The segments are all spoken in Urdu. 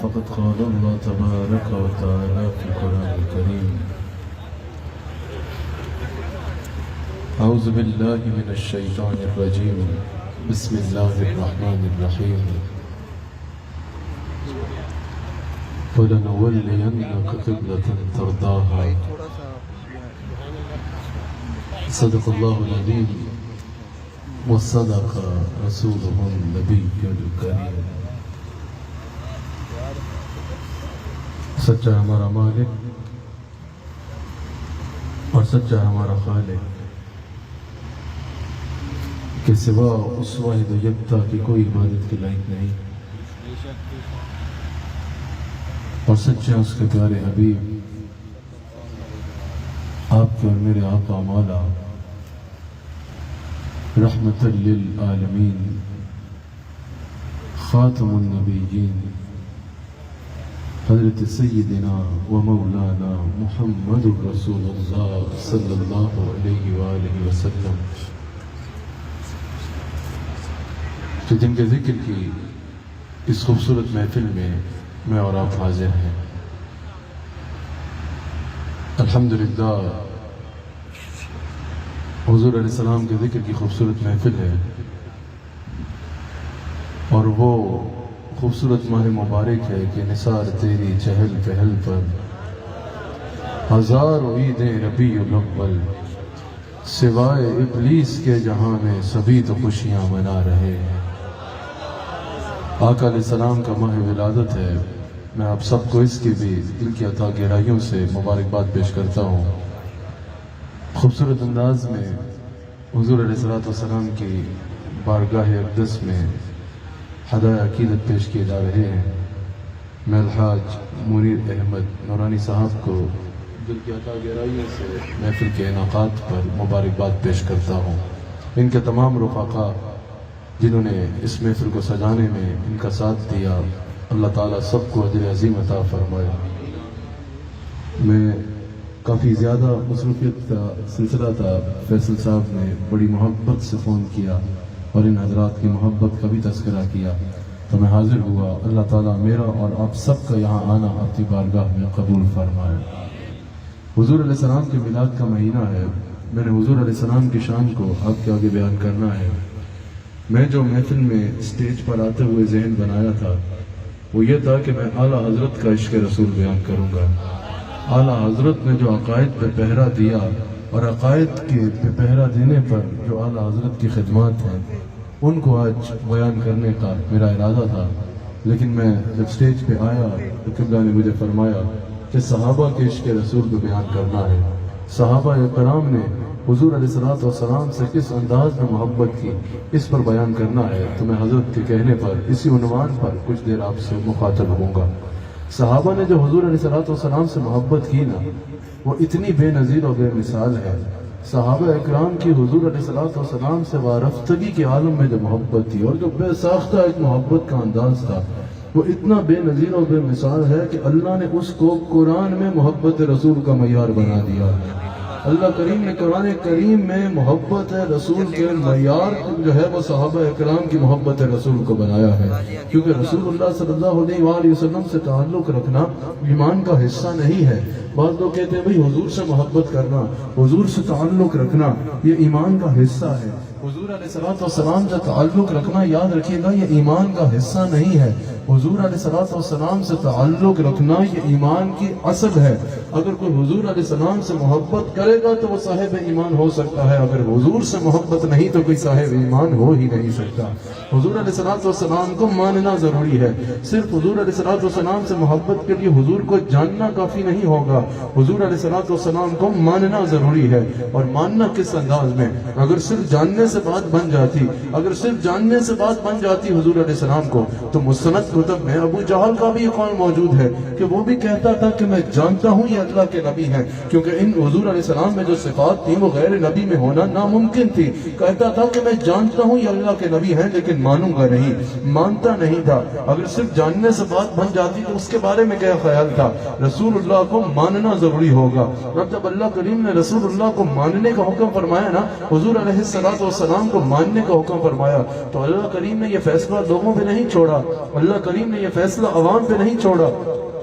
فقد قال الله تبارك وتعالى في القرآن الكريم أعوذ بالله من الشيطان الرجيم بسم الله الرحمن الرحيم وَلَنُوَلِّيَنَّكَ قِبْلَةً تَرْضَاهَا صدق الله العظيم وصدق رسوله النبي الكريم۔ سچا ہمارا مالک اور سچا ہمارا خالق کہ سوا اس واحد و یکتا کی کوئی عبادت کے لائق نہیں، اور سچے اس کے پیارے حبیب آپ کے اور میرے آقا مولا رحمت للعالمین خاتم النبیین حضرت سیدنا و مولانا محمد رسول اللہ صلی اللہ علیہ وآلہ وسلم، کہ جن کے ذکر کی اس خوبصورت محفل میں اور آپ حاضر ہیں۔ الحمدللہ حضور علیہ السلام کے ذکر کی خوبصورت محفل ہے، اور وہ خوبصورت ماہ مبارک ہے کہ نثار تیری چہل پہل پر ہزار عیدیں ربیع الاول، سوائے ابلیس کے جہاں میں سبھی تو خوشیاں منا رہے ہیں۔ آقا علیہ السلام کا ماہ ولادت ہے، میں آپ سب کو اس کی بھی دل کی عطا گہرائیوں سے مبارکباد پیش کرتا ہوں۔ خوبصورت انداز میں حضور علیہ السلام کی بارگاہ اقدس میں ہدایہ عقیدت پیش کیے جا رہے ہیں۔ میں الحاج منیر احمد نورانی صاحب کو دل کی عطا گہرائیوں سے محفل کے انعقاد پر مبارکباد پیش کرتا ہوں۔ ان کے تمام رفقا جنہوں نے اس محفل کو سجانے میں ان کا ساتھ دیا، اللہ تعالیٰ سب کو اجر عظیم عطا فرمائے۔ میں کافی زیادہ مصروفیت کا سلسلہ تھا، فیصل صاحب نے بڑی محبت سے فون کیا اور ان حضرات کی محبت کا بھی تذکرہ کیا، تو میں حاضر ہوا۔ اللہ تعالیٰ میرا اور آپ سب کا یہاں آنا اپنی بارگاہ میں قبول فرمائے۔ حضور علیہ السلام کے میلاد کا مہینہ ہے، میں نے حضور علیہ السلام کی شان کو آپ کے آگے بیان کرنا ہے۔ میں جو محفل میں اسٹیج پر آتے ہوئے ذہن بنایا تھا وہ یہ تھا کہ میں اعلیٰ حضرت کا عشق رسول بیان کروں گا۔ اعلیٰ حضرت نے جو عقائد پہ پہرا دیا اور عقائد کے پہ پہرا دینے پر جو اعلیٰ حضرت کی خدمات ہیں ان کو آج بیان کرنے کا میرا ارادہ تھا، لیکن میں جب اسٹیج پہ آیا تو قبلہ نے مجھے فرمایا کہ صحابہ کے عشق رسول کو بیان کرنا ہے۔ صحابہ کرام نے حضور علیہ السلام سے کس انداز میں محبت کی اس پر بیان کرنا ہے، تو میں حضرت کے کہنے پر اسی عنوان پر کچھ دیر آپ سے مخاطب ہوں گا۔ صحابہ نے جو حضور علیہ السلام سے محبت کی نا، وہ اتنی بے نظیر و بے مثال ہے۔ صحابہ اکرام کی حضور علیہ السلام سے وارفتگی کے عالم میں جو محبت تھی اور جو بے ساختہ ایک محبت کا انداز تھا، وہ اتنا بے نظیر و بے مثال ہے کہ اللہ نے اس کو قرآن میں محبت رسول کا معیار بنا دیا۔ اللہ کریم نے قرآن کریم میں محبت رسول کے معیار جو ہے وہ صحابہ اکرام کی محبت رسول کو بنایا ہے، کیونکہ رسول اللہ صلی اللہ علیہ وآلہ وسلم سے تعلق رکھنا ایمان کا حصہ نہیں ہے۔ بعض لوگ کہتے ہیں بھئی حضور سے محبت کرنا، حضور سے تعلق رکھنا یہ ایمان کا حصہ ہے۔ حضور علیہ السلام سے تعلق رکھنا، یاد رکھیے گا، یہ ایمان کا حصہ نہیں ہے۔ حضور علیہ السلام سے تعلق رکھنا یہ ایمان کی اصل ہے۔ اگر کوئی حضور علیہ السلام سے محبت کرے گا تو وہ صاحب ایمان ہو سکتا ہے، اگر حضور سے محبت نہیں تو کوئی صاحب ایمان ہو ہی نہیں سکتا۔ حضور علیہ السلام کو ماننا ضروری ہے۔ صرف حضور علیہ السلام سے محبت کے لیے حضور کو جاننا کافی نہیں ہوگا، حضور علیہ السلام کو ماننا ضروری ہے۔ اور ماننا کس انداز میں؟ اگر صرف جاننے سے بات بن جاتی، اگر صرف جاننے سے بات بن جاتی حضور علیہ السلام کو، تو مستند کتب میں ابو جہل کا بھی یہ قول موجود ہے کہ وہ بھی کہتا تھا کہ میں جانتا ہوں یہ اللہ کے نبی ہیں، کیونکہ ان حضور علیہ السلام میں جو صفات تھی وہ غیر نبی میں ہونا ناممکن تھی۔ کہتا تھا کہ میں جانتا ہوں یہ اللہ کے نبی ہیں لیکن مانوں گا نہیں، مانتا نہیں تھا۔ اگر صرف جاننے سے بات بن جاتی تو اس کے بارے میں کیا خیال تھا؟ رسول اللہ کو ماننا ضروری ہوگا۔ اب جب اللہ کریم نے رسول اللہ کو ماننے کا حکم فرمایا نا، حضور علیہ السلام کو ماننے کا حکم فرمایا، تو اللہ کریم نے یہ فیصلہ لوگوں پہ نہیں چھوڑا۔ اللہ کریم نے یہ فیصلہ عوام پہ نہیں چھوڑا،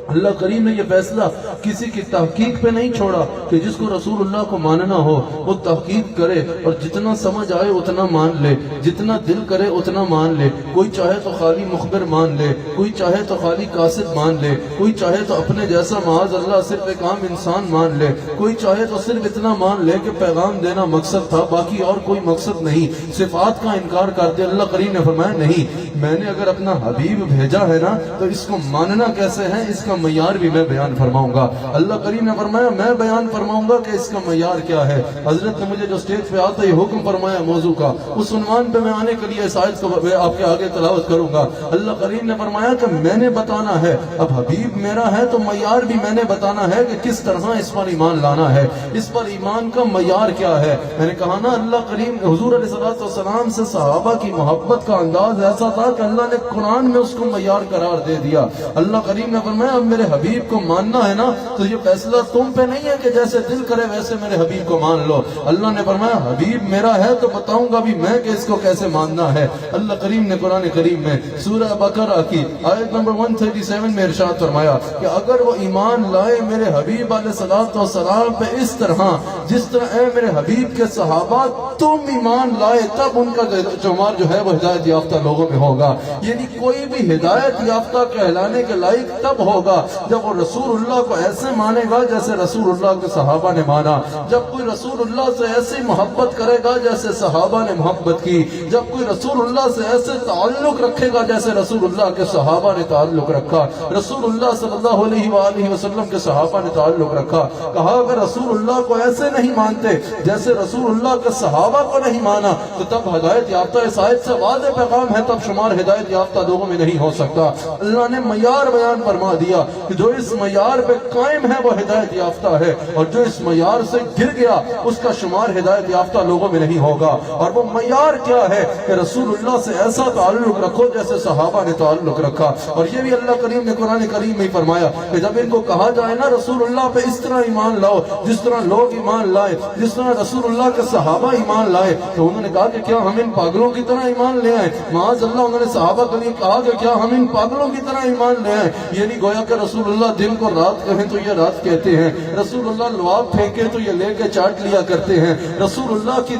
اللہ کریم نے یہ فیصلہ کسی کی تحقیق پہ نہیں چھوڑا کہ جس کو رسول اللہ کو ماننا ہو وہ تحقیق کرے اور جتنا سمجھ آئے اتنا مان لے، جتنا دل کرے اتنا مان لے۔ کوئی چاہے تو خالی مخبر مان لے، کوئی چاہے تو خالی قاصد مان لے، کوئی چاہے تو اپنے جیسا معاذ اللہ صرف ایک عام انسان مان لے، کوئی چاہے تو صرف اتنا مان لے کہ پیغام دینا مقصد تھا، باقی اور کوئی مقصد نہیں، صفات کا انکار کر دے۔ اللہ کریم نے فرمایا نہیں، میں نے اگر اپنا حبیب بھیجا ہے نا تو اس کو ماننا کیسے ہے اس کا معیار بھی میں بیان فرماؤں گا۔ اللہ کریم نے فرمایا میں بیان فرماؤں گا کہ اس کا معیار کیا ہے۔ حضرت نے مجھے جو سٹیج پہ آتا ہی حکم فرمایا موضوع کا، اس عنوان پہ میں آنے کے لیے اس آیت کو آپ کے آگے تلاوت کروں گا۔ اللہ کریم نے فرمایا کہ میں نے بتانا ہے، اب حبیب میرا ہے تو معیار بھی میں نے بتانا ہے کہ کس طرح اس پر ایمان لانا ہے، اس پر ایمان کا معیار کیا ہے۔ میں نے کہا نا اللہ کریم حضور علیہ الصلوۃ والسلام سے صحابہ کی محبت کا انداز ایسا تھا کہ اللہ نے قرآن میں اس کو معیار قرار دے دیا۔ اللہ کریم نے فرمایا اب میرے حبیب کو ماننا ہے نا تو یہ فیصلہ تم پہ نہیں ہے کہ جیسے دل کرے ویسے میرے حبیب کو مان لو۔ اللہ نے فرمایا حبیب میرا ہے تو بتاؤں گا بھی میں کہ اس کو کیسے ماننا ہے۔ اللہ کریم نے قرآن کریم میں سورہ بقرہ کی آیت نمبر 137 میں ارشاد فرمایا کہ اگر وہ ایمان لائے میرے حبیب علیہ الصلوۃ والسلام پہ اس طرح جس طرح اے میرے حبیب کے صحابہ تم ایمان لائے، تب ان کا شمار جو ہے وہ ہدایت یافتہ لوگوں میں ہوگا۔ یعنی کوئی بھی ہدایت یافتہ کہلانے کے لائق تب ہوگا جب وہ رسول اللہ کو ایسے مانے گا جیسے رسول اللہ کے صحابہ نے مانا، جب کوئی رسول اللہ سے ایسی محبت کرے گا جیسے صحابہ نے محبت کی، جب کوئی رسول اللہ سے ایسے تعلق رکھے گا جیسے رسول اللہ کے صحابہ نے تعلق رکھا، رسول اللہ صلی اللہ علیہ وآلہ وسلم کے صحابہ نے تعلق رکھا۔ کہا اگر رسول اللہ کو ایسے نہیں مانتے جیسے رسول اللہ کے صحابہ کو نہیں مانا تو تب ہدایت یافتہ، اس آیت سے واضح پیغام ہے، تب شمار ہدایت یافتہ لوگوں میں نہیں ہو سکتا۔ اللہ نے معیار بیان فرما دیا کہ جو اس معیار پہ قائم ہے وہ ہدایت یافتہ ہے، اور جو اس معیار سے گر گیا اس کا شمار ہدایت یافتہ لوگوں میں نہیں ہوگا۔ اور وہ معیار کیا ہے کہ رسول اللہ سے ایسا تعلق رکھو جیسے صحابہ نے تعلق رکھا۔ اور یہ بھی اللہ کریم نے قرآن کریم میں فرمایا کہ جب ان کو کہا جائے نا رسول اللہ پہ اس طرح ایمان لاؤ جس طرح لوگ ایمان لائے، جس طرح رسول اللہ کے صحابہ ایمان لائے، تو انہوں نے کہا کہ کیا ہم ان پاگلوں کی طرح ایمان لے آئے؟ معاذ اللہ انہوں نے صحابہ کے لیے کہا کہ کیا ہم ان پاگلوں کی طرح ایمان لے آئے؟ یہ نہیں گویا کہ رسول اللہ دن کو رات کہیں تو یہ رات کہتے ہیں، رسول اللہ لعاب پھینکے تو یہ لے کے چاٹ لیا کرتے ہیں، رسول اللہ کی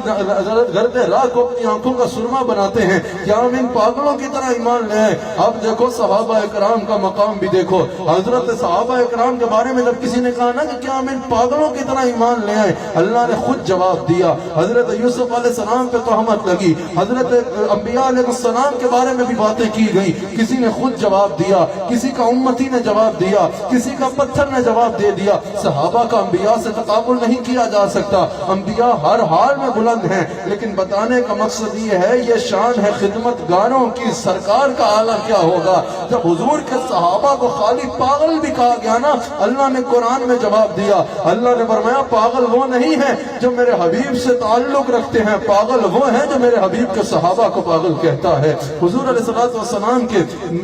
گرد راہ کو اپنی آنکھوں کا سرما بناتے ہیں، کیا ہم ان پاگلوں کی طرح ایمان لے آئے؟ اب دیکھو صحابہ اکرام کا مقام بھی دیکھو، حضرت صحابہ اکرام کے بارے میں جب کسی نے کہا نا کہ کیا ہم ان پاگلوں کی طرح ایمان لے آئے، اللہ نے خود جواب دیا۔ حضرت یوسف علیہ السلام پہ تہمت لگی، حضرت انبیاء علیہ السلام کے بارے میں بھی باتیں کی گئی، کسی نے خود جواب دیا، کسی کا امتی نے جواب دیا، کسی کا پتھر نے جواب دے دیا۔ صحابہ کا انبیاء سے تقابل نہیں کیا جا سکتا، انبیاء ہر حال میں بلند ہیں، لیکن بتانے کا مقصد یہ ہے، یہ شان ہے خدمت گاروں کی، سرکار کا اعلیٰ کیا ہوگا۔ جب حضور کے صحابہ کو خالی پاگل بھی کہا گیا نا، اللہ نے قرآن میں جواب دیا، اللہ نے فرمایا پاگل وہ نہیں ہیں جو میرے حبیب سے تعلق رکھتے ہیں، پاگل وہ ہیں جو میرے حبیب کے صحابہ کو پاگل کہتا ہے۔ حضور علیہ السلام کے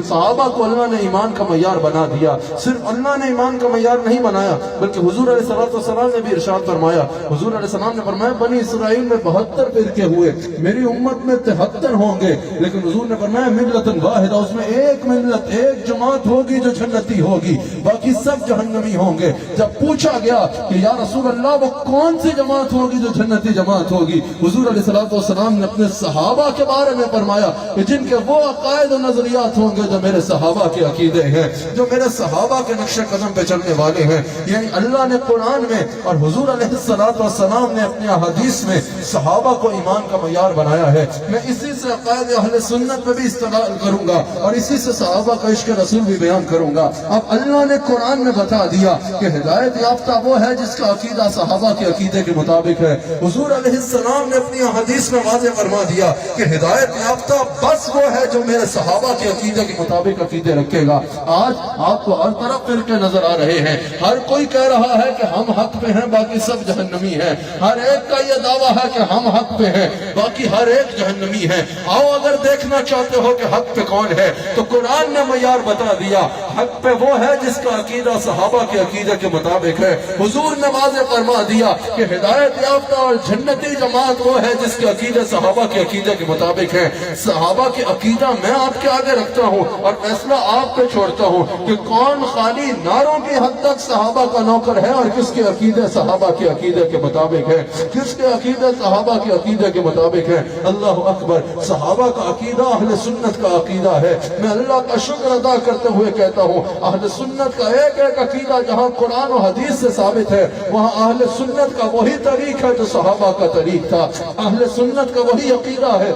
صحابہ کو اللہ نے ایمان کا معیار بنا دیا۔ صرف اللہ نے ایمان کا معیار نہیں بنایا بلکہ حضور علیہ السلام نے بھی ارشاد فرمایا، حضور علیہ السلام نے فرمایا بنی اسرائیل میں 72 فرقے ہوئے، میری امت میں 73 ہوں گے، لیکن حضور نے فرمایا ملت واحدہ، اس میں ایک ملت، ایک جماعت ہوگی جو جنتی ہوگی، باقی سب جہنمی ہوں گے۔ جب پوچھا گیا کہ یا رسول اللہ وہ کون سی جماعت ہوگی جو جنتی جماعت ہوگی، حضور علیہ السلام نے اپنے صحابہ کے بارے میں فرمایا کہ جن کے وہ عقائد و نظریات ہوں گے جو میرے صحابہ کے عقیدے ہیں، جو میرے صحابہ کے نقش قدم پہ چلنے والے ہیں۔ یعنی اللہ نے قرآن میں اور حضور علیہ السلام نے اپنے حدیث میں صحابہ کو ایمان کا معیار بنایا ہے۔ میں اسی سے عقائد اہل سنت میں بھی استدلال کروں گا اور اسی سے صحابہ کا عشق رسول بھی بیان کروں گا۔ اب اللہ نے قرآن میں بتا دیا کہ ہدایت یافتہ وہ ہے جس کا عقیدہ صحابہ کے عقیدے کے مطابق ہے۔ حضور علیہ السلام نے اپنی حدیث میں واضح فرما دیا کہ ہدایت یافتہ بس وہ ہے جو میرے صحابہ کے عقیدے کے مطابق عقیدے رکھے گا۔ آج آپ آپ کو ہر طرف فرقے نظر آ رہے ہیں، ہر کوئی کہہ رہا ہے کہ ہم حق پہ ہیں باقی سب جہنمی ہیں، ہر ایک کا یہ دعویٰ ہے کہ ہم حق پہ ہیں باقی ہر ایک جہنمی ہے۔ آؤ اگر دیکھنا چاہتے ہو کہ حق پہ کون ہے تو قرآن نے معیار بتا دیا، حق پہ وہ ہے جس کا عقیدہ صحابہ کے عقیدے کے مطابق ہے۔ حضور نے واضح فرما دیا کہ ہدایت یافتہ اور جنتی جماعت وہ ہے جس کے عقیدے صحابہ کے عقیدے کے مطابق ہے۔ صحابہ کے عقیدہ میں آپ کے آگے رکھتا ہوں اور فیصلہ آپ پہ چھوڑتا ہوں کہ کون خالی نعروں کی حد تک صحابہ کا نوکر ہے اور کس کے عقیدے صحابہ کے عقیدے کے مطابق ہے، کس کے عقیدے صحابہ کے عقیدے کے مطابق ہے۔ اللہ اکبر، صحابہ کا عقیدہ اہل سنت کا عقیدہ ہے۔ میں اللہ کا شکر ادا کرتے ہوئے کہتا ہوں اہل سنت کا ایک ایک عقیدہ جہاں قرآن و حدیث سے ثابت ہے وہاں اہل سنت کا وہی طریق ہے جو صحابہ کا طریق تھا، اہل سنت کا وہی عقیدہ ہے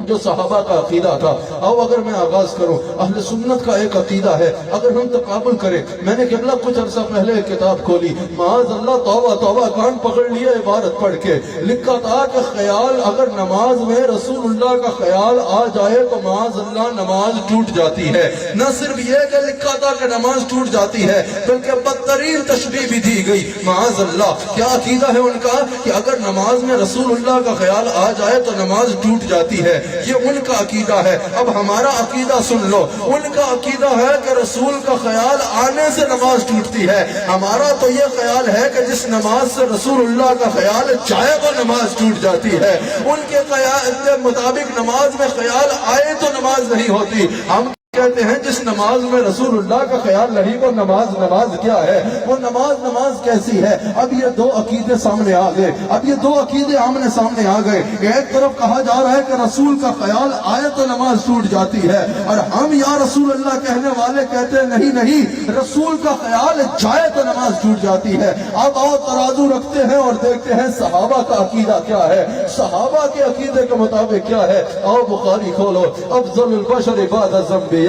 جو صحابہ کا عقیدہ تھا۔ اب اگر میں آغاز کروں، اہل سنت کا ایک عقیدہ ہے، اگر ہم تقابل کریں، میں نے قبلہ کچھ عرصہ پہلے ایک کتاب کھولی، معاذ اللہ توبہ توبہ کان پکڑ لیے عبارت پڑھ کے، لکھا تھا کہ خیال اگر نماز میں رسول اللہ کا خیال آ جائے تو معاذ اللہ نماز ٹوٹ جاتی ہے۔ نہ صرف یہ کہ لکھا تھا کہ نماز ٹوٹ جاتی ہے بلکہ بدترین تشبیہ بھی دی گئی، معاذ اللہ۔ کیا عقیدہ ہے ان کا کہ اگر نماز میں رسول اللہ کا خیال آ جائے تو نماز ٹوٹ جاتی ہے، یہ ان کا عقیدہ ہے۔ اب ہمارا عقیدہ سن لو، ان کا عقیدہ ہے کہ رسول کا خیال آنے سے نماز ٹوٹتی ہے، ہمارا تو یہ خیال ہے کہ جس نماز سے رسول اللہ کا خیال جائے وہ نماز ٹوٹ جاتی ہے۔ ان کے خیال کے مطابق نماز میں خیال آئے تو نماز نہیں ہوتی، ہم کہتے ہیں جس نماز میں رسول اللہ کا خیال نہیں وہ نماز کیا ہے، وہ نماز کیسی ہے۔ اب یہ دو عقیدے سامنے آ گئے، اب یہ دو عقیدے آمنے سامنے آ گئے۔ ایک طرف کہا جا رہا ہے کہ رسول کا خیال آئے تو نماز ٹوٹ جاتی ہے، اور ہم یا رسول اللہ کہنے والے کہتے ہیں نہیں، رسول کا خیال جائے تو نماز ٹوٹ جاتی ہے۔ اب آؤ ترازو رکھتے ہیں اور دیکھتے ہیں صحابہ کا عقیدہ کیا ہے، صحابہ کے عقیدے کے مطابق کیا ہے۔ آؤ بخاری کھولو، افضل البشر بعد الانبیاء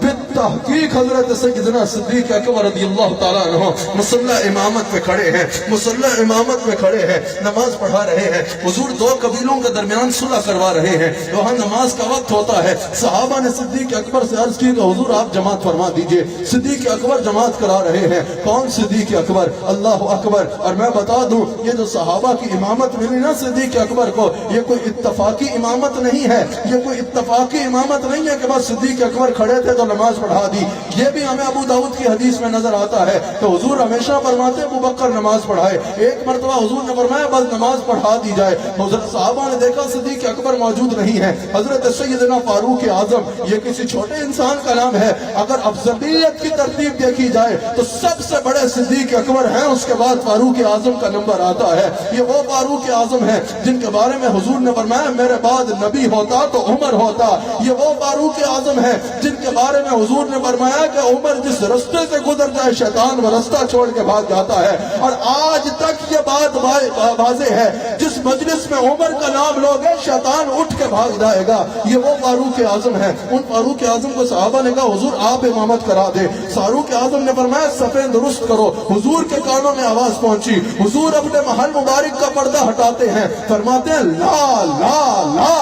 بالتحقیق حضرت سیدنا صدیق اکبر رضی اللہ تعالیٰ عنہ مصلی امامت پہ کھڑے ہیں، مصلی امامت پہ کھڑے ہیں، نماز پڑھا رہے ہیں۔ حضور دو قبیلوں کے درمیان صلح کروا رہے ہیں، وہاں نماز کا وقت ہوتا ہے۔ صحابہ نے صدیق اکبر سے عرض کی کہ حضور آپ جماعت فرما دیجئے۔ صدیق اکبر جماعت کرا رہے ہیں۔ کون صدیق اکبر؟ اللہ اکبر۔ اور میں بتا دوں یہ جو صحابہ کی امامت ملی نا صدیق اکبر کو، یہ کوئی اتفاقی امامت نہیں ہے، یہ کوئی اتفاقی امامت نہیں ہے کہ بس صدیق اکبر کھڑے تھے تو نماز پڑھا دی۔ یہ بھی ہمیں ابو داؤد کی حدیث میں نظر آتا ہے کہ حضور ہمیشہ فرماتے ابو بکر نماز پڑھائے، ایک مرتبہ حضور نے فرمایا بس نماز پڑھا دی جائے۔ حضرت صحابہ نے دیکھا صدیق اکبر موجود نہیں ہے، حضرت سیدنا فاروق اعظم، یہ کسی چھوٹے انسان کا نام ہے، اگر افضلیت کی ترتیب دیکھی جائے تو سب سے بڑے صدیق اکبر ہیں، اس کے بعد فاروق اعظم کا نمبر آتا ہے۔ یہ وہ فاروق اعظم ہیں جن کے بارے میں حضور نے فرمایا میرے بعد نبی ہوتا تو عمر ہوتا۔ یہ وہ فاروق اعظم ہیں جن کے بارے میں حضور نے فرمایا کہ عمر جس رستے سے گزر جائے شیطان وہ رستہ چھوڑ کے بھاگ جاتا ہے۔ اور آج تک یہ بات واضح ہے، جس مجلس میں عمر کا نام لوگے شیطان اٹھ کے بھاگ جائے گا۔ یہ وہ فاروق اعظم ہیں۔ ان فاروق اعظم کو صحابہ نے کہا حضور آپ امامت کرا دے۔ فاروق اعظم نے فرمایا صفیں درست کرو۔ حضور کے کانوں میں آواز پہنچی، حضور اپنے محل مبارک کا پردہ ہٹاتے ہیں، فرماتے ہیں لا لا لا،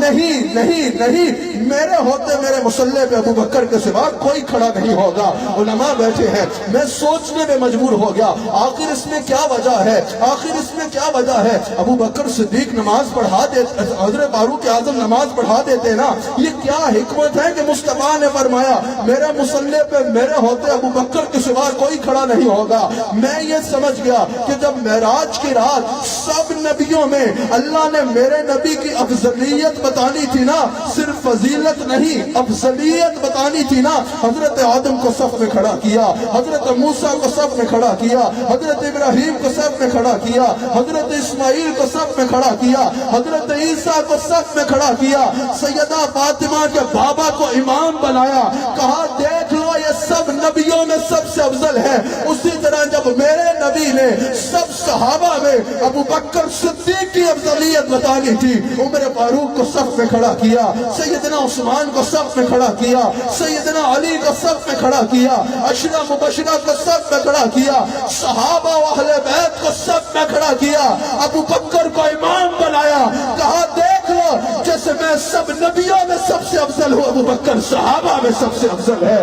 نہیں نہیں نہیں، میرے ہوتے میرے مصلی پہ ابو بکر کے سوا کوئی کھڑا نہیں ہوگا۔ علماء بیٹھے ہیں، میں سوچنے میں مجبور ہو گیا آخر اس میں کیا وجہ ہے، آخر اس میں کیا وجہ ہے۔ ابو بکر صدیق نماز پڑھا دیتے، حضرت فاروق اعظم نماز پڑھا دیتے نا، یہ کیا حکمت ہے کہ مصطفیٰ نے فرمایا میرے مصلی پہ میرے ہوتے ابو بکر کے سوا کوئی کھڑا نہیں ہوگا۔ میں یہ سمجھ گیا کہ جب معراج کی رات سب نبیوں میں اللہ نے میرے نبی کی افضلیت بتانی تھی نا، صرف فضیلت نہیں افضلیت بتانی تھی نا، حضرت آدم کو صف میں کھڑا کیا، حضرت موسیٰ کو صف میں کھڑا کیا، حضرت ابراہیم کو صف میں کھڑا کیا، حضرت اسماعیل کو صف میں کھڑا کیا، حضرت عیسیٰ کو صف میں کھڑا کیا، سیدہ فاطمہ کے بابا کو امام بنایا، کہا دیکھ لو یہ سب نبیوں میں سب سے افضل ہے۔ اسی طرح جب میرے نبی نے سب صحابہ میں ابو بکر صدیق کی افضلیت بتانی تھی، عمر فاروق کو صف میں کھڑا کیا، سیدنا عثمان کو صف میں کھڑا کیا، سیدنا علی کو صف میں کھڑا کیا، عشرہ مبشرہ کو صف میں کھڑا کیا، صحابہ و اہل بیت کو صف میں کھڑا کیا، ابو بکر کو امام بنایا، کہا دیکھ لو جیسے میں سب نبیوں میں سب سے افضل ہوں، ابو بکر صحابہ میں سب سے افضل ہے،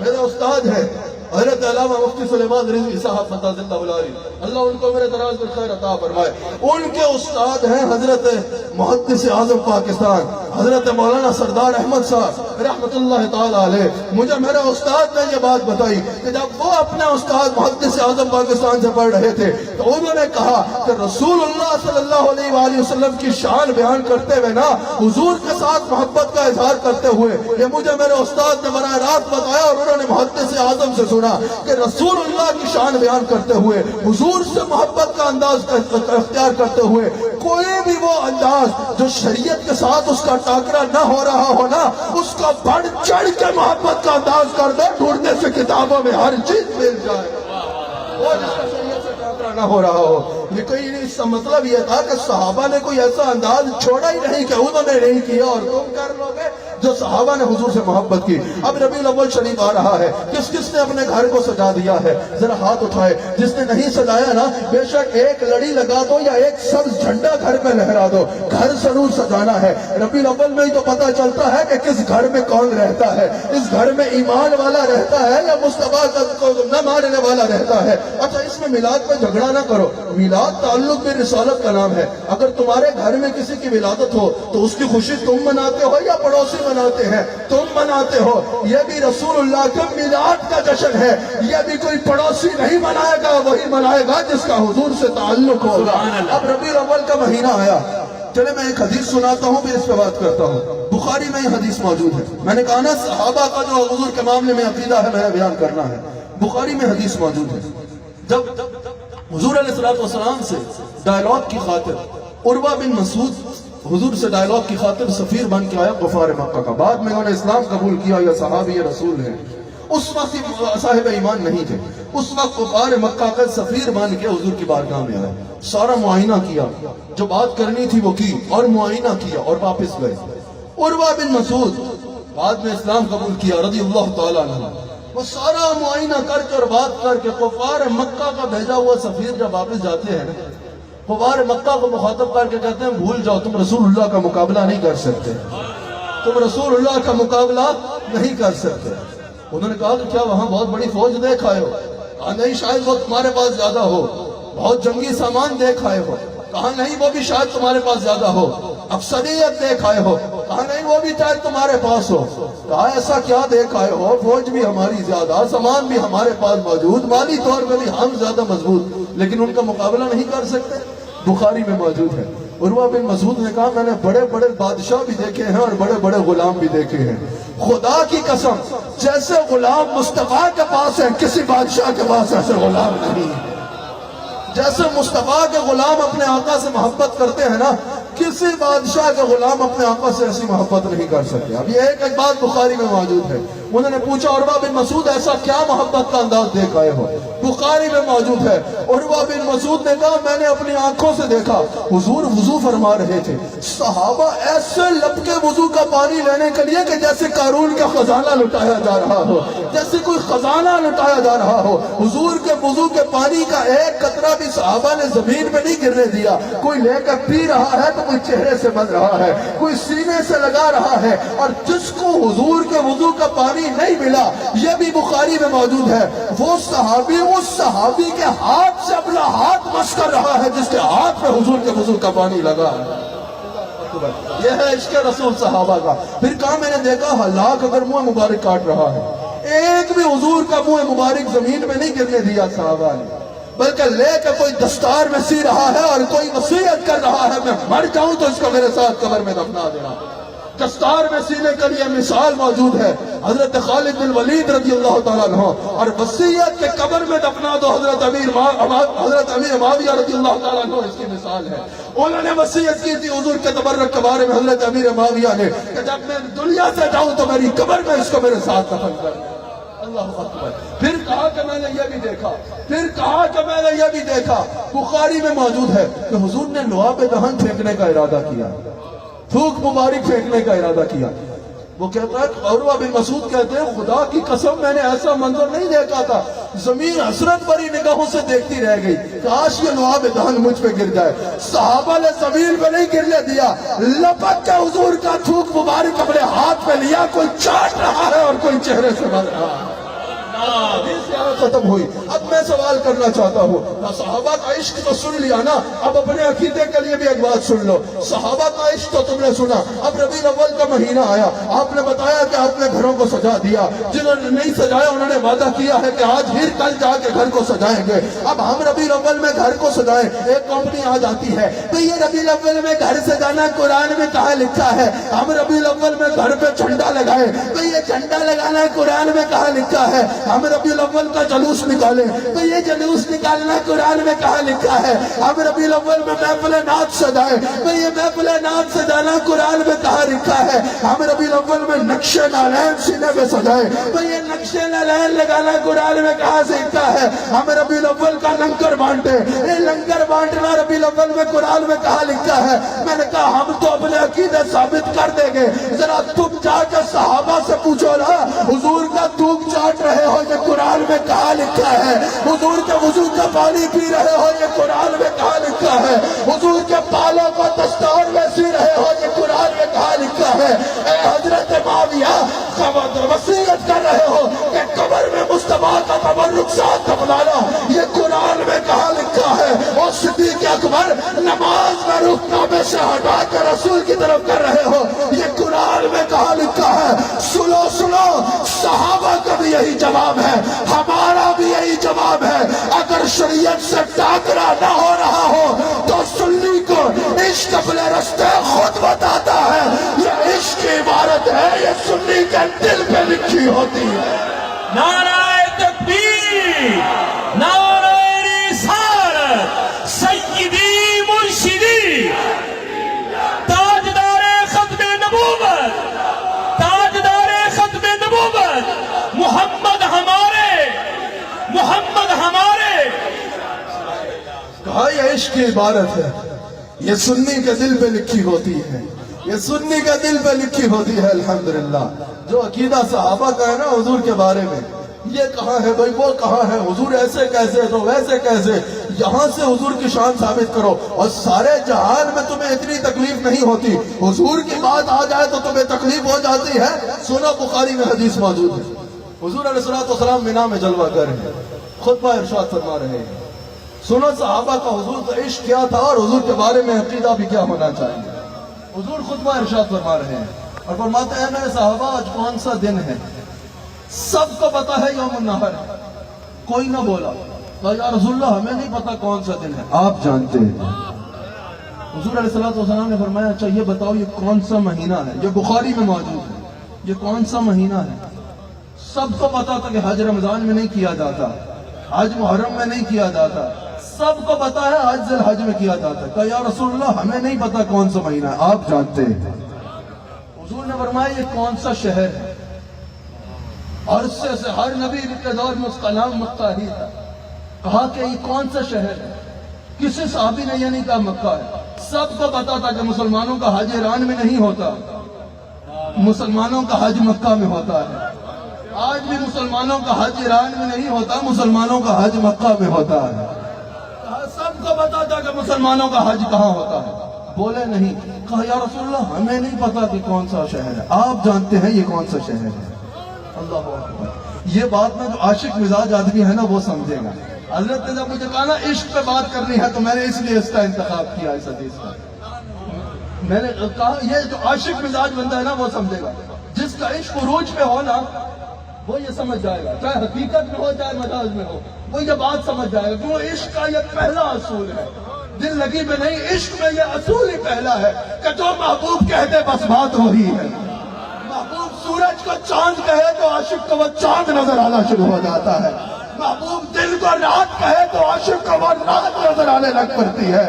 میرے استاد ہیں حضرت علامہ مفتی سلیمان رضوی صاحب مدد اللہ علیہ، اللہ ان کو میرے دراز میں خیر عطا فرمائے. ان کے استاد ہیں حضرت محدث اعظم پاکستان حضرت مولانا سردار احمد صاحب رحمت اللہ تعالی علیہ. مجھے میرے استاد نے یہ بات بتائی کہ جب وہ اپنے استاد محدث اعظم پاکستان سے پڑھ رہے تھے تو انہوں نے کہا کہ رسول اللہ صلی اللہ علیہ وآلہ وسلم کی شان بیان کرتے ہوئے نا حضور کے ساتھ محبت کا اظہار کرتے ہوئے، یہ مجھے میرے استاد نے براہ راست بتایا اور انہوں نے محدث اعظم سے سنا کہ رسول اللہ کی شان بیان کرتے ہوئے حضور سے محبت کا انداز اختیار کرتے ہوئے کوئی بھی وہ انداز جو شریعت کے ساتھ اس کا ٹاکرا نہ ہو رہا ہو نا، اس کا بڑھ چڑھ کے محبت کا انداز کر دو، ڈھونڈنے سے کتابوں میں ہر چیز مل جائے. وہ جس کا شریعت سے ٹاکرا نہ ہو رہا ہو. لیکن اس کا مطلب یہ تھا کہ صحابہ نے کوئی ایسا انداز چھوڑا ہی نہیں کہ انہوں نے نہیں کیا اور تم کر لو گے جو صحابہ نے حضور سے محبت کی. اب ربیع الاول شریف آ رہا ہے، کس کس نے اپنے گھر کو سجا دیا ہے ذرا ہاتھ اٹھائے. جس نے نہیں سجایا نا بے شک ایک لڑی لگا دو یا ایک سبز جھنڈا گھر پہ لہرا دو، گھر ضرور سجانا ہے. ربیع الاول میں ہی تو پتہ چلتا ہے کہ کس گھر میں کون رہتا ہے، اس گھر میں ایمان والا رہتا ہے یا مصطفیٰ کو نہ ماننے والا رہتا ہے. اچھا اس میں میلاد پہ جھگڑا نہ کرو، میلاد تعلق میں رسالت کا نام ہے. اگر تمہارے گھر میں کسی کی ولادت ہو تو اس کی خوشی تم مناتے ہو یا پڑوسی مناتے ہیں؟ تم مناتے ہو. یہ بھی رسول اللہ کے میلاد کا جشن ہے، یہ بھی کوئی پڑوسی نہیں منائے گا، وہی منائے گا جس کا حضور سے تعلق ہوگا. اب ربیع الاول کا مہینہ آیا، چلے میں ایک حدیث سناتا ہوں پھر اس پہ بات کرتا ہوں. بخاری میں یہ حدیث موجود ہے. میں نے کہا نا صحابہ کا جو حضور کے معاملے میں عقیدہ ہے میں نے بیان کرنا ہے. بخاری میں حدیث موجود ہے. جب حضور علیہ السلام سے ڈائلاگ کی خاطر عروہ بن مسعود حضور سے ڈائلاگ کی خاطر سفیر بن کے آیا غفار مکہ کا، بعد میں انہوں نے اسلام قبول کیا، یا صحابی رسول ہیں. اس وقت صاحب ایمان نہیں تھے. اس وقت غفار مکہ کا سفیر بن کے حضور کی بارگاہ میں آیا، سارا معائنہ کیا، جو بات کرنی تھی وہ کی اور معائنہ کیا اور واپس گئے. عروہ بن مسعود بعد میں اسلام قبول کیا رضی اللہ تعالیٰ عنہ. وہ سارا معائنہ کر کے اور بات کر کے غفار مکہ کا بھیجا ہوا سفیر جب واپس جاتے ہیں غفار مکہ کو مخاطب کر کے کہتے ہیں بھول جاؤ، تم رسول اللہ کا مقابلہ نہیں کر سکتے، تم رسول اللہ کا مقابلہ نہیں کر سکتے. انہوں نے کہا کہ کیا وہاں بہت بڑی فوج دیکھ آئے ہو؟ کہا نہیں شاید وہ تمہارے پاس زیادہ ہو. بہت جنگی سامان دیکھ آئے ہو؟ کہا نہیں وہ بھی شاید تمہارے پاس زیادہ ہو. اکثریت دیکھ آئے ہو؟ کہا نہیں وہ بھی شاید تمہارے پاس ہو. کہا ایسا کیا دیکھ آئے ہو؟ فوج بھی ہماری زیادہ، سامان بھی ہمارے پاس موجود، مالی طور پہ بھی ہم زیادہ مضبوط، لیکن ان کا مقابلہ نہیں کر سکتے. بخاری میں موجود ہے. عروہ بن مسعود نے کہا میں نے بڑے بڑے بادشاہ بھی دیکھے ہیں اور بڑے بڑے غلام بھی دیکھے ہیں، خدا کی قسم جیسے غلام مصطفیٰ کے پاس ہے کسی بادشاہ کے پاس ایسے غلام نہیں. جیسے مصطفیٰ کے غلام اپنے آقا سے محبت کرتے ہیں نا، کسی بادشاہ کے غلام اپنے آقا سے ایسی محبت نہیں کر سکتے. اب یہ ایک بات بخاری میں موجود ہے. انہوں نے پوچھا عروہ بن مسعود ایسا کیا محبت کا انداز دیکھ آئے ہو؟ بخاری میں موجود ہے. عروہ بن مسعود نے کہا میں نے اپنی آنکھوں سے دیکھا حضور وضو فرما رہے تھے، صحابہ ایسے لپ کے وضو کا پانی لینے کے لیے کہ جیسے قارون کا خزانہ لٹایا جا رہا ہو، جیسے کوئی خزانہ لٹایا جا رہا ہو. حضور کے وضو کے پانی کا ایک قطرہ بھی صحابہ نے زمین میں نہیں گرنے دیا. کوئی لے کر پی رہا ہے تو کوئی چہرے سے بن رہا ہے، کوئی سینے سے لگا رہا ہے. اور جس کو حضور کے وضو کا پانی نہیں ملا، یہ بھی بخاری میں موجود ہے، وہ صحابی اس صحابی کے ہاتھ سے اپنا ہاتھ مس کر رہا ہے جس کے ہاتھ میں حضور کے وضو کا پانی لگا ہے. یہ ہے عشق رسول صحابہ کا. پھر کہا میں نے دیکھا ہلاک اگر منہ مبارک کاٹ رہا ہے، ایک بھی حضور کا منہ مبارک زمین میں نہیں گرنے دیا صحابہ نے، بلکہ لے کے کوئی دستار میں سی رہا ہے اور کوئی وصیت کر رہا ہے میں مر جاؤں تو اس کو میرے ساتھ قبر میں دفنا دینا. دستار میں سینے کے لیے مثال موجود ہے حضرت خالد بن ولید رضی اللہ تعالیٰ عنہ، اور وصیت کے قبر میں دفنا دو حضرت امیر معاویہ رضی اللہ تعالیٰ عنہ اس کی مثال ہے. انہوں نے وصیت کی تھی حضور کے تبرک کے بارے میں حضرت امیر معاویہ نے کہ جب میں دنیا سے جاؤں تو میری قبر میں اس کو میرے ساتھ دفن کر. اللہ اکبر. پھر کہا کہ میں نے یہ بھی دیکھا، پھر کہا کہ میں نے یہ بھی دیکھا. بخاری میں موجود ہے کہ حضور نے لعاب دہن پھینکنے کا ارادہ کیا، تھوک مبارک پھینکنے کا ارادہ کیا. وہ کہتا ہے عروہ بن مسعود کہتے ہیں خدا کی قسم میں نے ایسا منظر نہیں دیکھا تھا، زمین حسرت بھری نگاہوں سے دیکھتی رہ گئی، کاش یہ لعاب دہن مجھ پہ گر جائے. صحابہ نے زمین پہ نہیں گرنے دیا، لپک کے حضور کا تھوک مبارک اپنے ہاتھ پہ لیا، کوئی چاٹ رہا ہے اور کوئی چہرے سے بن رہا ہے. ختم ہوئی. اب میں سوال کرنا چاہتا ہوں, صحابہ کا عشق تو سن لیا نا, اب اپنے عقیدے کے لیے بھی ایک بات سن لو. صحابہ کا عشق تو تم نے سنا, اب ربیع الاول کا مہینہ آیا, آپ نے بتایا کہ آپ نے گھروں کو سجا دیا. جنہوں نے نہیں سجایا انہوں نے وعدہ کیا ہے کہ آج ہی کل جا کے گھر کو سجائیں گے. اب ہم ربیع الاول میں گھر کو سجائیں, ایک کمپنی آ جاتی ہے تو یہ ربیع الاول میں گھر سجانا قرآن میں کہاں لکھا ہے. ہم ربیع الاول میں گھر پہ جھنڈا لگائیں تو یہ جھنڈا لگانا قرآن میں کہاں لکھا ہے. ہم ربیع الاول کا جلوس نکالیں تو یہ جلوس نکالنا قرآن میں کہاں لکھا ہے. ہم ربیع الاول میں محفل نعت سجائیں تو یہ محفل نعت سجانا قرآن میں کہاں لکھا ہے. ہم ربیع الاول میں نقشے نالین سینے میں سجائیں تو یہ نقشے نالین لگانا قرآن میں کہاں سے لکھا ہے. ہم ربیع الاول کا لنگر بانٹے, یہ لنگر بانٹنا ربیع الاول میں قرآن میں کہاں لکھا ہے. میں نے کہا ہم تو اپنے عقیدے ثابت کر دیں گے, ذرا تم جا کے صحابہ سے پوچھو نا, حضور کا تھوک چاٹ رہے ہو یہ قرآن میں کہاں لکھا ہے. حضور کے وضو کا پانی پی رہے ہو یہ قرآن میں کہاں لکھا ہے. حضور کے بالوں کو دستار میں سی رہے ہو یہ قرآن میں کہاں لکھا ہے. اے حضرت معاویہ, وصیت کر رہے ہو کہ قبر میں مصطفیٰ کا تبرک ساتھ دفنانا, یہ قرآن میں کہاں لکھا ہے. اور صدیق اکبر نماز میں رخ کعبے سے ہٹا کر رسول کی طرف کر رہے ہو, یہ قرآن میں کہاں لکھا ہے. سنو سنو, صحابہ کا بھی یہی جواب ہے, ہمارا بھی یہی جواب ہے. اگر شریعت سے ٹاکرا نہ ہو رہا ہو تو سنی کو عشق اپنے رستے خود بتاتا ہے. یہ عشق کی عبارت ہے, یہ سنی کے دل پہ لکھی ہوتی ہے. نعرہ تکبیر, نعرہ رسالت, سیدی مرشدی, تاجدار ختم نبوت, تاجدار ختم نبوت, محمد ہمارے, محمد ہمارے. کہا یہ عشق کی عبارت ہے, یہ سنی کے دل پہ لکھی ہوتی ہے, یہ سنی کے دل پہ لکھی ہوتی ہے. الحمدللہ جو عقیدہ صحابہ کا ہے نا حضور کے بارے میں, یہ کہاں ہے بھائی, وہ کہاں ہے, حضور ایسے کیسے تو ویسے کیسے, یہاں سے حضور کی شان ثابت کرو. اور سارے جہان میں تمہیں اتنی تکلیف نہیں ہوتی, حضور کی بات آ جائے تو تمہیں تکلیف ہو جاتی ہے. سنو بخاری میں حدیث موجود ہے, حضور علیہ السلام مینا میں جلوہ کر رہے ہیں, خطبہ ارشاد فرما رہے ہیں. سنو صحابہ کا حضور کا عشق کیا تھا اور حضور کے بارے میں عقیدہ بھی کیا ہونا چاہیے. حضور خطبہ ارشاد فرما رہے ہیں اور فرماتے ہیں میرے صحابہ آج کون سا دن ہے. سب کو پتا ہے یوم النحر, کوئی نہ بولا یا رسول اللہ ہمیں نہیں پتا کون سا دن ہے, آپ جانتے ہیں. حضور علیہ السلام نے فرمایا اچھا یہ بتاؤ یہ کون سا مہینہ ہے. یہ بخاری میں موجود ہے, یہ کون سا مہینہ ہے. سب کو پتا تھا کہ حج رمضان میں نہیں کیا جاتا, حج محرم میں نہیں کیا جاتا, سب کو پتا ہے حج ذی الحج میں کیا جاتا ہے. کہا یا رسول اللہ ہمیں نہیں پتا کون سا مہینہ ہے, آپ جانتے ہیں. حضور نے فرمایا یہ کون سا شہر ہے. عرصے سے ہر نبی کے دور میں اس کا نام مکہ ہی تھا. کہا کہ یہ کون سا شہر ہے. کسی صحابی نے یہ نہیں کہا مکہ ہے. سب کو پتا تھا کہ مسلمانوں کا حج ایران میں نہیں ہوتا, مسلمانوں کا حج مکہ میں ہوتا ہے. آج بھی مسلمانوں کا حج ایران میں نہیں ہوتا, مسلمانوں کا حج مکہ میں ہوتا ہے. سب کو پتا تھا کہ مسلمانوں کا حج کہاں ہوتا ہے. بولے نہیں. کہا یا رسول اللہ ہمیں نہیں پتا کہ کون سا شہر ہے, آپ جانتے ہیں یہ کون سا شہر ہے. اللہ اکبر. یہ بات میں جو عاشق مزاج آدمی ہے نا وہ سمجھے گا. حضرت نے جب مجھے کہا نا عشق پہ بات کرنی ہے تو میں نے اس لیے اس کا انتخاب کیا اس حدیث کا. میں نے کہا یہ جو عاشق مزاج بندہ ہے نا وہ سمجھے گا. جس کا عشق عروج پہ ہو نا وہ یہ سمجھ جائے گا, چاہے حقیقت میں ہو چاہے مجاز میں ہو, وہ یہ بات سمجھ جائے گا. کیوں عشق کا یہ پہلا اصول ہے, دل لگی میں نہیں, عشق میں یہ اصول ہی پہلا ہے کہ جو محبوب کہتے بس بات ہو رہی ہے. محبوب سورج کو چاند کہے تو عاشق کو وہ چاند نظر آنا شروع ہو جاتا ہے. محبوب دل کو رات کہے تو عاشق کو وہ رات نظر آنے لگ پڑتی ہے.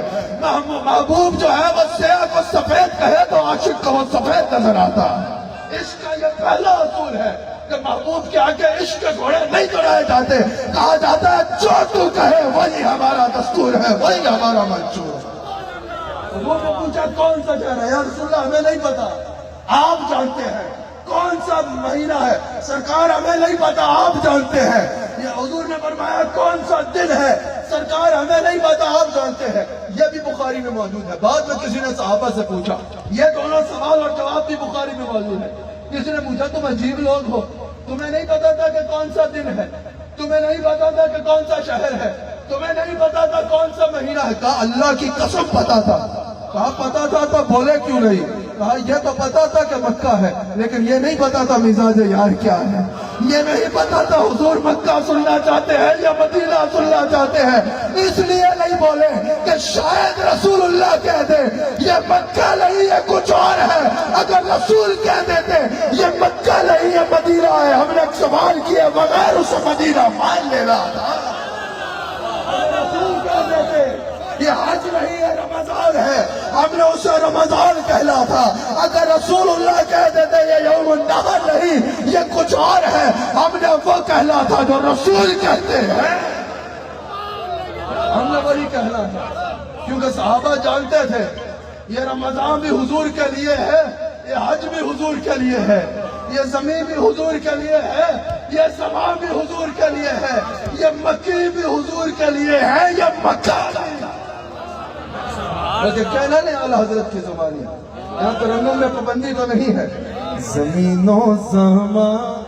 محبوب جو ہے وہ سیاہ کو سفید کہے تو عاشق کو وہ سفید نظر آتا ہے. عشق کا یہ پہلا اصول ہے کہ محبوب کے آگے عشق کے گھوڑے نہیں دوڑائے جاتے. کہا جاتا ہے جو تو کہے وہی ہمارا دستور ہے, وہی ہمارا منشور ہے. وہ پوچھا کون سا شہر ہے. یا رسول اللہ ہمیں نہیں پتا, آپ جانتے ہیں. کون سا مہینہ ہے. سرکار ہمیں نہیں پتا, آپ جانتے ہیں. یہ حضور نے فرمایا کون سا دن ہے. سرکار ہمیں نہیں پتا, آپ جانتے ہیں. یہ بھی بخاری میں موجود ہے. بعد میں کسی نے صحابہ سے پوچھا, یہ دونوں سوال اور جواب بھی بخاری میں موجود ہے. کسی نے پوچھا تم عجیب لوگ ہو, تمہیں نہیں پتا تھا کہ کون سا دن ہے. تمہیں نہیں پتا تھا کہ کون سا شہر ہے، تمہیں نہیں پتا تھا کون سا مہینہ ہے؟ کہا اللہ کی قسم پتا تھا۔ کہا پتا تھا تو بولے کیوں نہیں؟ کہا یہ تو پتا تھا کہ مکہ ہے، لیکن یہ نہیں پتا تھا مزاج یار کیا ہے، یہ نہیں پتا تھا حضور مکہ سننا چاہتے ہیں یا مدینہ سننا چاہتے ہیں، اس لیے نہیں بولے کہ شاید رسول اللہ کہہ دے یہ مکہ نہیں یہ کچھ اور ہے۔ اگر رسول کہہ دیتے یہ مکہ نہیں یہ مدینہ ہے، ہم نے سوال کیا بغیر اسے مدینہ مان لینا تھا۔ رسول کہہ دیتے یہ حج نہیں ہے رمضان ہے، ہم نے اسے رمضان کہلا تھا۔ اگر رسول اللہ کہہ دیتے یہ یوم النحر نہیں یہ کچھ اور ہے، ہم نے وہ کہلا تھا جو رسول کہتے ہیں، ہم نے وہی کہلا تھا۔ کیونکہ صحابہ جانتے تھے یہ رمضان بھی حضور کے لیے ہے، یہ حج بھی حضور کے لیے ہے، یہ زمین بھی حضور کے لیے ہے، یہ سما بھی حضور کے لیے ہے، یہ مکی بھی حضور کے لیے ہے، یہ مکہ بھی۔ لیکن کہنا نہیں اعلیٰ حضرت کی زبانی، یہاں ترنم میں پابندی تو نہیں ہے۔ زمین و زمان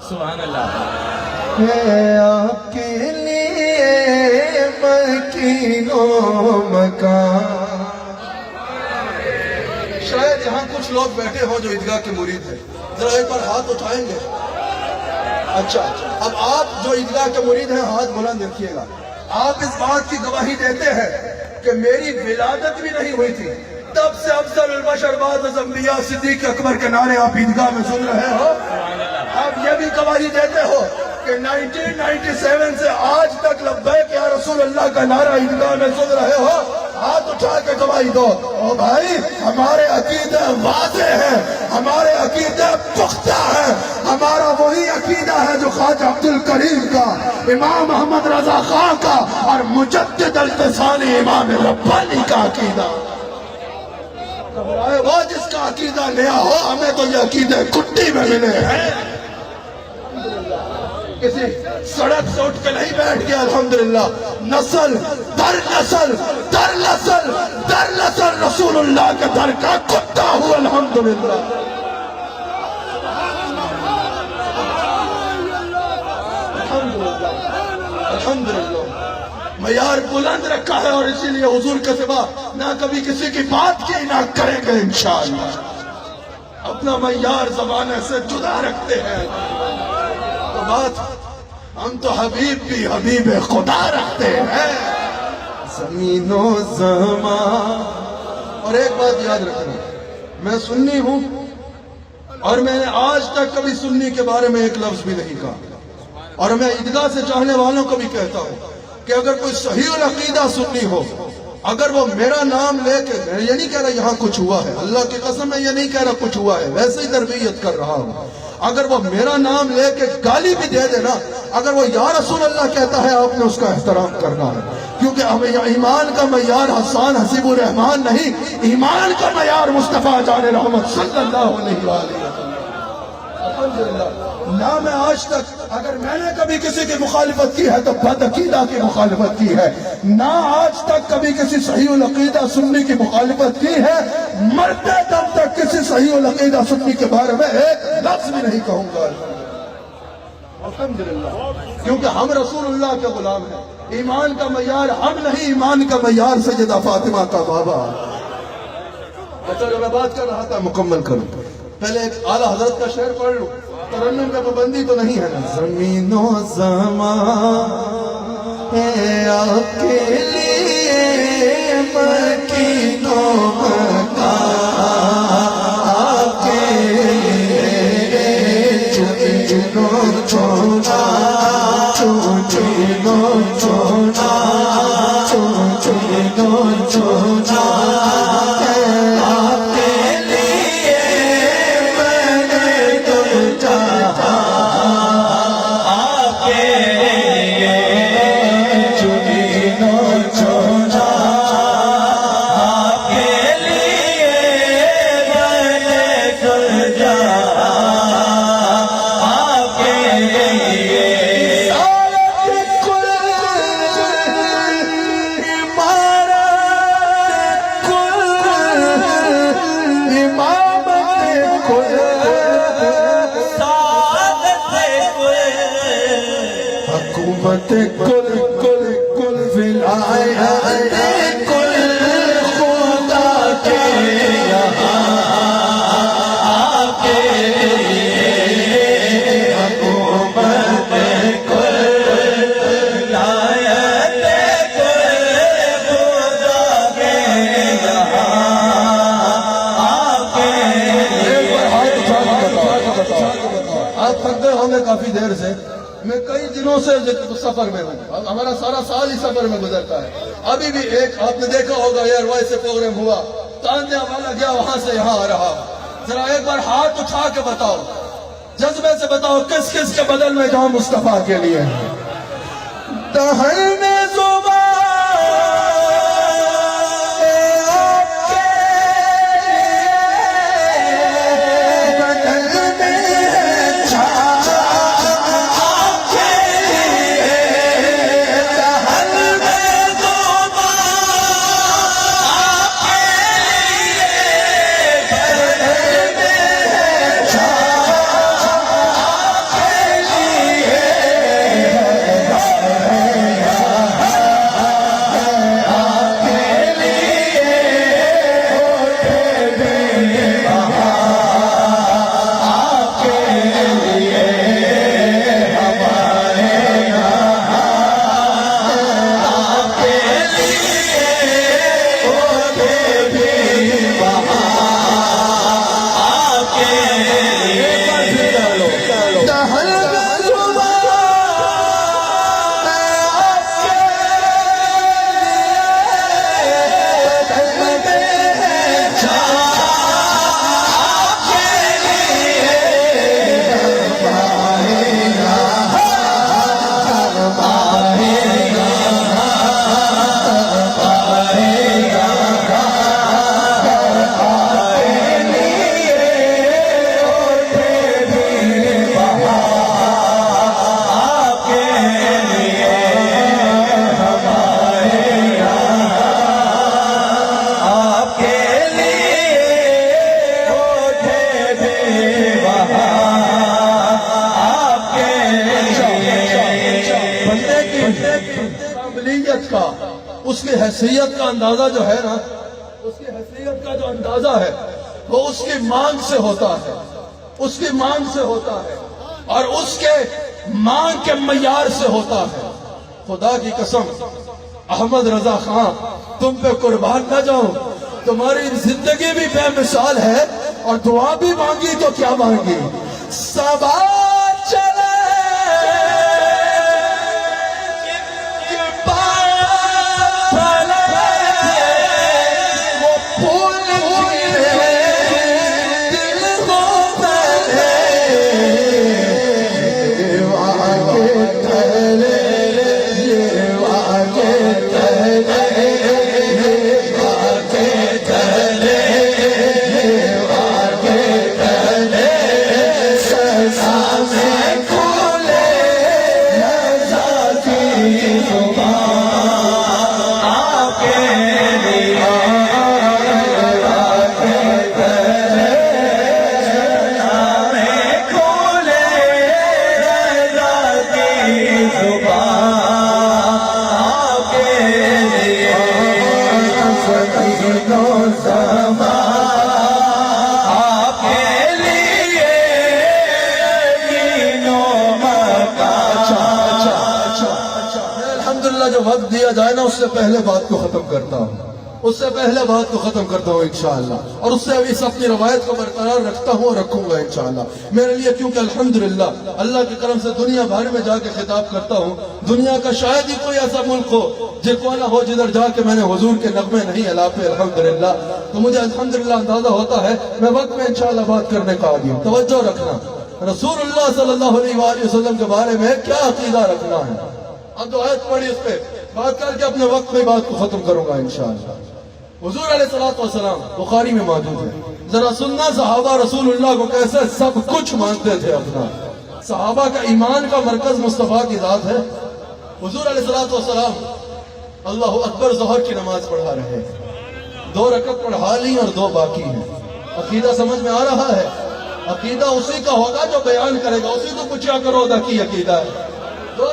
سبحان اللہ ہے آپ کے لیے مکین و مکان۔ شاید یہاں کچھ لوگ بیٹھے ہوں جو عیدگاہ کے مرید ہیں، ذرا ایک بار ہاتھ اٹھائیں گے؟ اچھا، اب آپ جو عیدگاہ کے مرید ہیں ہاتھ بلند رکھیے گا۔ آپ اس بات کی گواہی دیتے ہیں کہ میری ولادت بھی نہیں ہوئی تھی تب سے افضل البشر بعد از انبیاء صدیق اکبر کے نعرے آپ عیدگاہ میں سن رہے ہو۔ آپ یہ بھی گواہی دیتے ہو کہ 1997 سے آج تک لبیک یا رسول اللہ کا نعرہ عیدگاہ میں سن رہے ہو۔ ہاتھ اٹھا کے گواہی دو۔ او بھائی ہمارے عقیدے واضح ہیں، ہمارے عقیدے پختہ ہیں، ہمارا وہی عقیدہ ہے جو خواجہ عبد الکریم کا، امام محمد رضا خان کا اور مجدد الفسانی امام ربانی کا عقیدہ۔ وہ جس کا عقیدہ نیا ہو، ہمیں تو یہ عقیدے کٹی میں ملے ہیں۔ کسی سڑک سے اٹھ کے نہیں بیٹھ گیا، الحمدللہ نسل در نسل در نسل در نسل رسول اللہ کے در کا کتا ہوا، الحمدللہ۔ الحمدللہ معیار بلند رکھا ہے، اور اسی لیے حضور کے سوا نہ کبھی کسی کی بات کی نہ کریں گے انشاءاللہ۔ اپنا معیار زمانے سے جدا رکھتے ہیں، تو بات ہم تو حبیب بھی حبیب خدا رکھتے ہیں۔ زمین و زمان۔ اور ایک بات یاد رکھنا، میں سنی ہوں اور میں نے آج تک کبھی سنی کے بارے میں ایک لفظ بھی نہیں کہا، اور میں عیدگاہ سے چاہنے والوں کو بھی کہتا ہوں کہ اگر کوئی صحیح العقیدہ سنی ہو، اگر وہ میرا نام لے کے، میں یہ نہیں کہہ رہا یہاں کچھ ہوا ہے، اللہ کی قسم میں یہ نہیں کہہ رہا کچھ ہوا ہے، ویسے ہی تربیت کر رہا ہوں، اگر وہ میرا نام لے کے گالی بھی دے دینا، اگر وہ یا رسول اللہ کہتا ہے، آپ نے اس کا احترام کرنا ہے، کیونکہ ہمیں ایمان کا معیار حسان حسیب الرحمان نہیں، ایمان کا معیار مصطفیٰ جان رحمت صلی اللہ علیہ وآلہ وسلم۔ الحمدللہ نہ میں آج تک، اگر میں نے کبھی کسی کی مخالفت کی ہے تو بد عقیدہ کی مخالفت کی ہے، نہ آج تک کبھی کسی صحیح العقیدہ سنی کی مخالفت کی ہے، مرتے دم تک کسی صحیح العقیدہ سنی کے بارے میں ایک لفظ بھی نہیں کہوں گا، الحمدللہ، کیونکہ ہم رسول اللہ کے غلام ہیں۔ ایمان کا معیار ہم نہیں، ایمان کا معیار سیدہ فاطمہ کا بابا۔ اچھا جو میں بات کر رہا تھا مکمل کروں، پہلے ایک اعلیٰ حضرت کا شعر پڑھ لوں، ترنم میں پابندی تو نہیں ہے نا۔ زمین و زمان ہے آپ کے لیے مکین و مکان، آپ کے لیے چن و چونا، چن و چونا، چن و چونا، حکومت کل کل کل ولایت کل خدا کے یہاں کے حکومت کل ولایت کل خدا کے یہاں کے آپ تھک گئے ہوں گے کافی دیر سے. میں کئی دنوں سے سفر میں ہوں. ہمارا سارا سال ہی سفر میں گزرتا ہے. ابھی بھی ایک آپ نے دیکھا ہوگا ایئر وائس سے پروگرام ہوا, تانیہ والا گیا وہاں سے یہاں آ رہا. ذرا ایک بار ہاتھ اٹھا کے بتاؤ, جذبے سے بتاؤ, کس کس کے بدل میں جاؤں مصطفیٰ کے لیے. دہن میں زبان کا اس کی حیثیت کا اندازہ جو ہے نا, اس کی حیثیت کا جو اندازہ ہے وہ اس کی مانگ سے ہوتا ہے, اس کی مانگ سے ہوتا ہے, اور اس کے مانگ کے معیار سے ہوتا ہے. خدا کی قسم احمد رضا خان تم پہ قربان نہ جاؤں, تمہاری زندگی بھی بے مثال ہے اور دعا بھی مانگی تو کیا مانگی. سبا چلے جو وقت دیا جائے نا, اس سے پہلے بات کو ختم کرتا ہوں, اس سے پہلے بات کو ختم کرتا ہوں انشاءاللہ, اور اس سے اس اپنی روایت کو برقرار رکھتا ہوں اور رکھوں گا انشاءاللہ. میرے لیے کیونکہ الحمدللہ اللہ کے کرم سے دنیا بھر میں جا کے خطاب کرتا ہوں. دنیا کا شاید ہی کوئی ایسا ملک ہو نہ ہو جدھر جا کے میں نے حضور کے نغمے نہیں الاپے الحمدللہ. تو مجھے الحمدللہ اندازہ ہوتا ہے میں وقت میں انشاءاللہ بات کرنے کا آگی ہوں. توجہ رکھنا, رسول اللہ صلی اللہ علیہ وآلہ وسلم کے بارے میں کیا عقیدہ رکھنا ہے. اب تو آیت پڑھی, اس پہ بات کر کے اپنے وقت میں بات کو ختم کروں گا انشاءاللہ. حضور علیہ السلام بخاری میں موجود ہے. ذرا سننا صحابہ رسول اللہ کو کیسے سب کچھ مانتے تھے اپنا. صحابہ کا ایمان کا مرکز مصطفیٰ کی ذات ہے. حضور علیہ السلام اللہ اکبر ظہر کی نماز پڑھا رہے ہیں, 2 رکعت پڑھا لی اور 2 باقی ہیں. عقیدہ سمجھ میں آ رہا ہے. عقیدہ اسی کا ہوگا جو بیان کرے گا. اسی کو پوچھا کرو دا کی عقیدہ ہے. 2